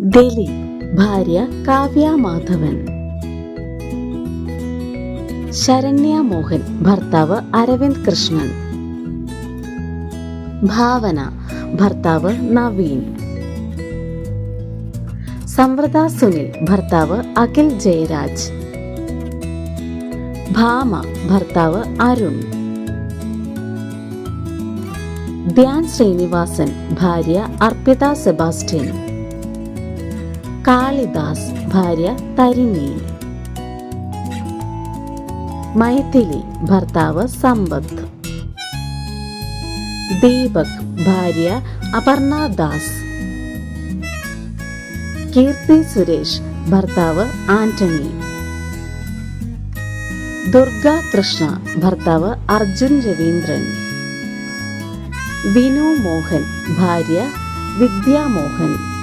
ദിലീപ്, ഭാര്യ കാവ്യ മാധവൻ. ശരണ്യ മോഹൻ, ഭർത്താവ് അരവിന്ദ് കൃഷ്ണൻ. ഭാവന, ഭർത്താവ് നവീൻ. സംവൃത സുനിൽ, ഭർത്താവ് അഖിൽ ജയരാജ്. ഭാമ, ഭർത്താവ് അരുൺ. ധ്യാൻ ശ്രീനിവാസൻ, ഭാര്യ അർപ്പിത സെബാസ്റ്റ്യൻ. കാളിദാസ്, ഭാര്യ തരിണി. മൈഥിലി, ഭർത്താവ് സമ്പത്ത്. ദീപക്, ഭാര്യ അപർണ ദാസ്. കീർത്തി സുരേഷ്, ഭർത്താവ് ആന്റണി. ദുർഗ കൃഷ്ണ, ഭർത്താവ് അർജുൻ രവീന്ദ്രൻ. വിനു മോഹൻ, ഭാര്യ വിദ്യാ മോഹൻ.